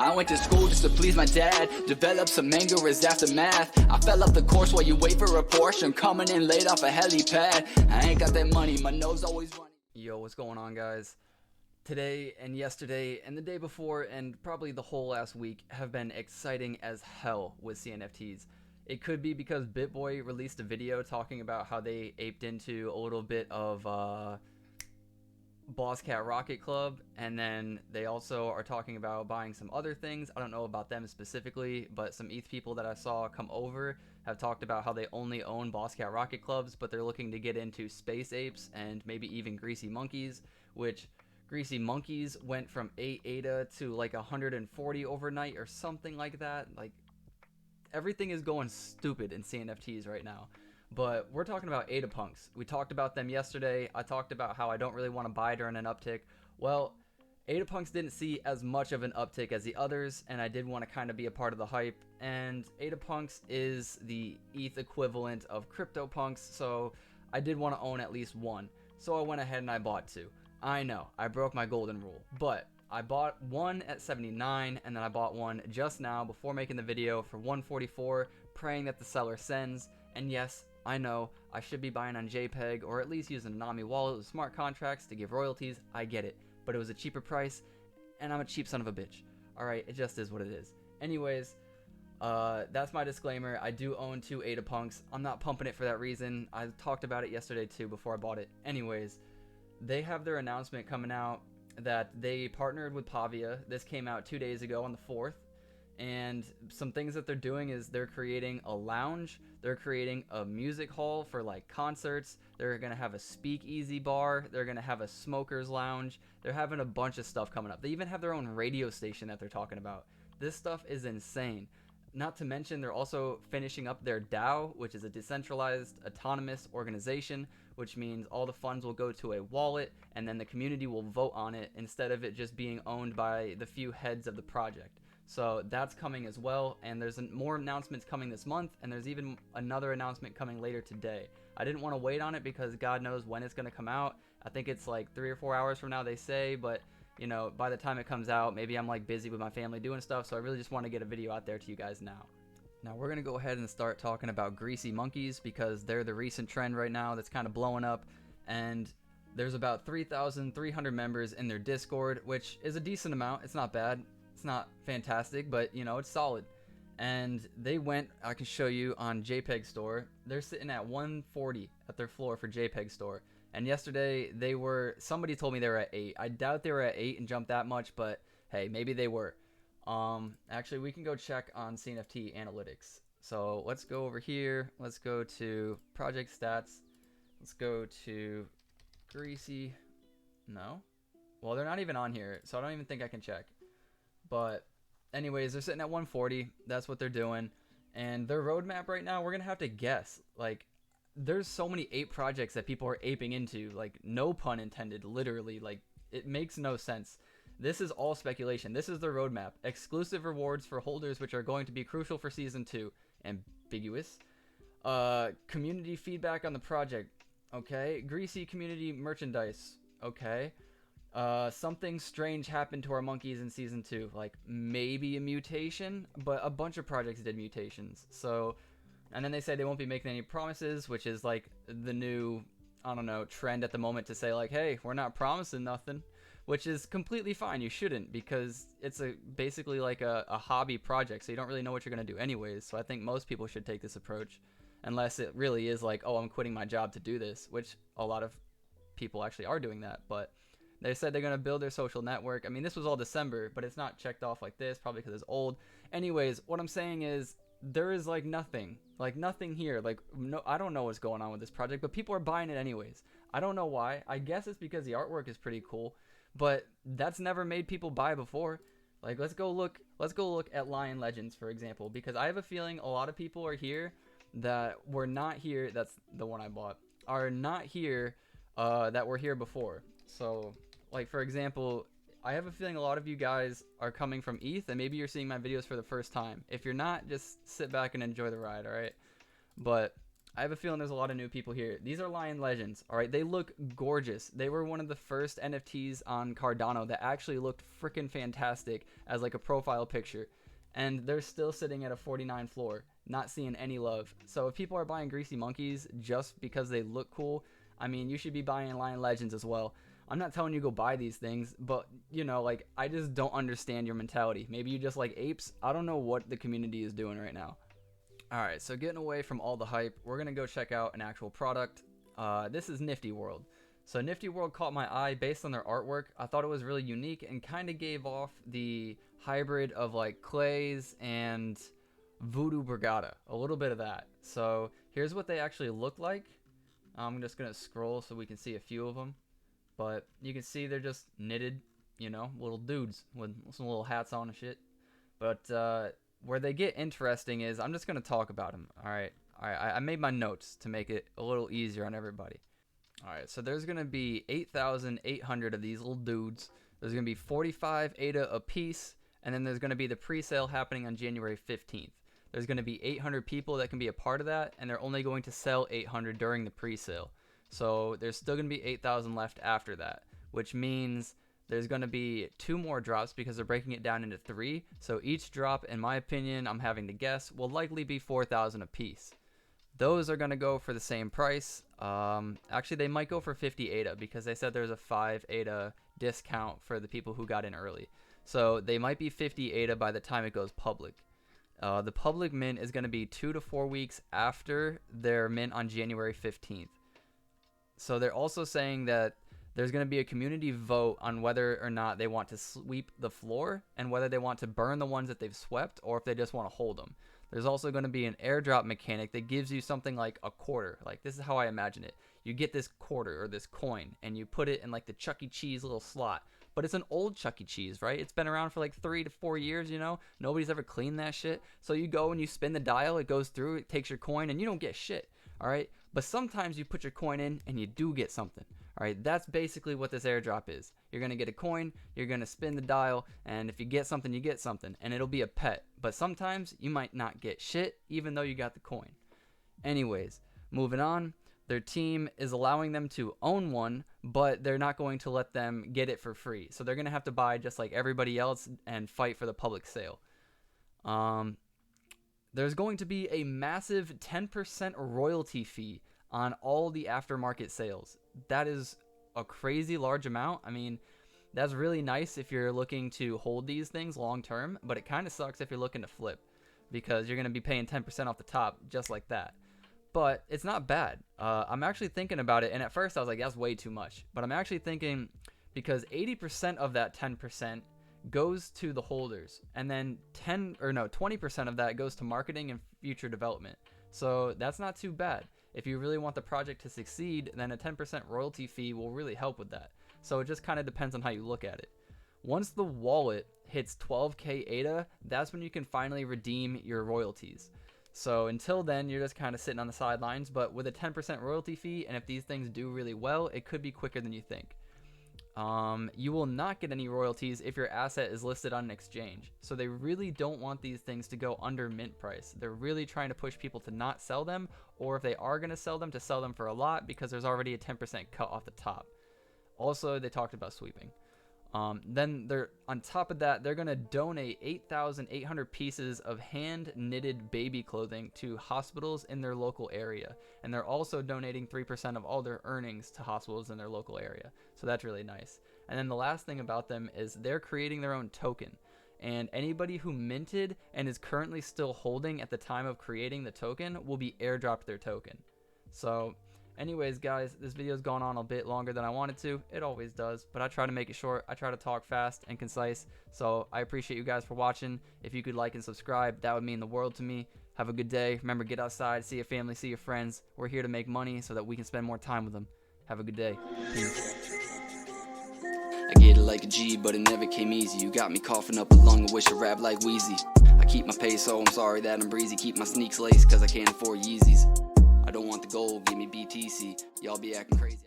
I went to school just to please my dad. Developed some anger as aftermath. I fell off the course while you wait for a Porsche. I'm coming in late off a helipad. I ain't got that money, my nose always running. Yo, what's going on, guys? Today and yesterday and the day before and probably the whole last week have been exciting as hell with CNFTs. It could be because BitBoy released a video talking about how they aped into a little bit of Boss Cat Rocket Club, and then they also are talking about buying some other things. I don't know about them specifically, but some ETH people that I saw come over have talked about how they only own Boss Cat Rocket Clubs, but they're looking to get into Space Apes and maybe even Greasy Monkeys, which Greasy Monkeys went from 8 ADA to like 140 overnight or something like that. Like, everything is going stupid in CNFTs right now. But we're talking about Adapunkz. We talked about them yesterday. I talked about how I don't really want to buy during an uptick. Well, Adapunkz didn't see as much of an uptick as the others, and I did want to kind of be a part of the hype. And Adapunkz is the ETH equivalent of CryptoPunks, so I did want to own at least one. So I went ahead and I bought two. I know, I broke my golden rule, but I bought one at 79, and then I bought one just now before making the video for 144, praying that the seller sends. And yes, I know, I should be buying on JPEG or at least using a Knfty wallet with smart contracts to give royalties. I get it, but it was a cheaper price, and I'm a cheap son of a bitch. Alright, it just is what it is. Anyways, that's my disclaimer. I do own two Adapunkz. I'm not pumping it for that reason. I talked about it yesterday too before I bought it. Anyways, they have their announcement coming out that they partnered with Pavia. This came out 2 days ago on the 4th. And some things that they're doing is they're creating a lounge, they're creating a music hall for like concerts, they're gonna have a speakeasy bar, they're gonna have a smokers lounge, they're having a bunch of stuff coming up. They even have their own radio station that they're talking about. This stuff is insane. Not to mention, they're also finishing up their DAO, which is a decentralized autonomous organization, which means all the funds will go to a wallet and then the community will vote on it instead of it just being owned by the few heads of the project. So that's coming as well, and there's more announcements coming this month, and there's even another announcement coming later today. I didn't want to wait on it because God knows when it's going to come out. I think it's like 3 or 4 hours from now, they say, but you know, by the time it comes out, maybe I'm like busy with my family doing stuff, so I really just want to get a video out there to you guys now. Now we're going to go ahead and start talking about Greasy Monkeys because they're the recent trend right now that's kind of blowing up, and there's about 3,300 members in their Discord, which is a decent amount. It's not bad. It's not fantastic, but you know, it's solid. And they went, I can show you on jpg.store, they're sitting at 140 at their floor for jpg.store. And yesterday they were, somebody told me they were at 8. I doubt they were at 8 and jumped that much, but hey, maybe they were. Actually, we can go check on CNFT analytics. So let's go over here. Let's go to project stats. Let's go to Greasy. No? Well, they're not even on here, so I don't even think I can check. But anyways, they're sitting at 140. That's what they're doing. And their roadmap right now, we're going to have to guess. Like, there's so many ape projects that people are aping into. Like, no pun intended, literally. Like, it makes no sense. This is all speculation. This is their roadmap. Exclusive rewards for holders, which are going to be crucial for Season 2. Ambiguous. Community feedback on the project. Okay. Greasy community merchandise. Okay. Something strange happened to our monkeys in Season 2. Like, maybe a mutation, but a bunch of projects did mutations. So, and then they say they won't be making any promises, which is like the new, I don't know, trend at the moment to say like, hey, we're not promising nothing, which is completely fine. You shouldn't, because it's basically like a hobby project, so you don't really know what you're going to do anyways. So I think most people should take this approach, unless it really is like, oh, I'm quitting my job to do this, which a lot of people actually are doing that. But they said they're going to build their social network. I mean, this was all December, but it's not checked off like this, probably because it's old. Anyways, what I'm saying is there is like nothing here. Like, no, I don't know what's going on with this project, but people are buying it anyways. I don't know why. I guess it's because the artwork is pretty cool, but that's never made people buy before. Like, let's go look at Lion Legends, for example, because I have a feeling a lot of people are here that were not here. That's the one I bought. Are not here that were here before. So, like, for example, I have a feeling a lot of you guys are coming from ETH, and maybe you're seeing my videos for the first time. If you're not, just sit back and enjoy the ride, alright? But I have a feeling there's a lot of new people here. These are Lion Legends, all right? They look gorgeous. They were one of the first NFTs on Cardano that actually looked freaking fantastic as like a profile picture. And they're still sitting at a 49 floor, not seeing any love. So if people are buying Greasy Monkeys just because they look cool, I mean, you should be buying Lion Legends as well. I'm not telling you go buy these things, but, you know, like, I just don't understand your mentality. Maybe you just like apes. I don't know what the community is doing right now. Alright, so getting away from all the hype, we're going to go check out an actual product. This is Knfty World. So Knfty World caught my eye based on their artwork. I thought it was really unique and kind of gave off the hybrid of like Clays and Voodoo Brigada. A little bit of that. So here's what they actually look like. I'm just going to scroll so we can see a few of them. But you can see they're just knitted, you know, little dudes with some little hats on and shit. But where they get interesting is, I'm just going to talk about them. Alright, I made my notes to make it a little easier on everybody. Alright, so there's going to be 8,800 of these little dudes. There's going to be 45 ADA a piece, and then there's going to be the pre-sale happening on January 15th. There's going to be 800 people that can be a part of that, and they're only going to sell 800 during the pre-sale. So there's still going to be 8,000 left after that, which means there's going to be 2 more drops because they're breaking it down into 3. So each drop, in my opinion, I'm having to guess, will likely be 4,000 a piece. Those are going to go for the same price. Actually, they might go for 50 ADA because they said there's a 5 ADA discount for the people who got in early. So they might be 50 ADA by the time it goes public. The public mint is going to be 2 to 4 weeks after their mint on January 15th. So they're also saying that there's going to be a community vote on whether or not they want to sweep the floor and whether they want to burn the ones that they've swept or if they just want to hold them. There's also going to be an airdrop mechanic that gives you something like a quarter. Like, this is how I imagine it. You get this quarter or this coin and you put it in like the Chuck E. Cheese little slot. But it's an old Chuck E. Cheese, right? It's been around for like 3 to 4 years, you know? Nobody's ever cleaned that shit. So you go and you spin the dial, it goes through, it takes your coin, and you don't get shit, all right? But sometimes you put your coin in and you do get something. All right, that's basically what this airdrop is. You're going to get a coin, you're going to spin the dial, and if you get something, you get something, and it'll be a pet. But sometimes you might not get shit, even though you got the coin. Anyways, moving on, their team is allowing them to own one, but they're not going to let them get it for free. So they're going to have to buy just like everybody else and fight for the public sale. There's going to be a massive 10% royalty fee on all the aftermarket sales. That is a crazy large amount. I mean, that's really nice if you're looking to hold these things long term, but it kind of sucks if you're looking to flip because you're going to be paying 10% off the top just like that. But it's not bad. I'm actually thinking about it, and at first I was like, that's way too much. But I'm actually thinking because 80% of that 10% goes to the holders, and then 20% of that goes to marketing and future development. So that's not too bad. If you really want the project to succeed, then a 10% royalty fee will really help with that. So it just kind of depends on how you look at it. Once the wallet hits 12k ADA, that's when you can finally redeem your royalties. So until then, you're just kind of sitting on the sidelines, but with a 10% royalty fee, and if these things do really well, it could be quicker than you think. You will not get any royalties if your asset is listed on an exchange. So they really don't want these things to go under mint price. They're really trying to push people to not sell them, or if they are going to sell them for a lot because there's already a 10% cut off the top. Also, they talked about sweeping. Then they're on top of that, they're going to donate 8,800 pieces of hand knitted baby clothing to hospitals in their local area. And they're also donating 3% of all their earnings to hospitals in their local area. So that's really nice. And then the last thing about them is they're creating their own token. And anybody who minted and is currently still holding at the time of creating the token will be airdropped their token. So anyways, guys, this video's gone on a bit longer than I wanted to. It always does, but I try to make it short. I try to talk fast and concise. So I appreciate you guys for watching. If you could like and subscribe, that would mean the world to me. Have a good day. Remember, get outside, see your family, see your friends. We're here to make money so that we can spend more time with them. Have a good day. Peace. I get it like a G, but it never came easy. You got me coughing up a lung, I wish I rap like Wheezy. I keep my pace, so I'm sorry that I'm breezy. Keep my sneaks laced, cause I can't afford Yeezys. I don't want the gold, give me BTC. Y'all be acting crazy.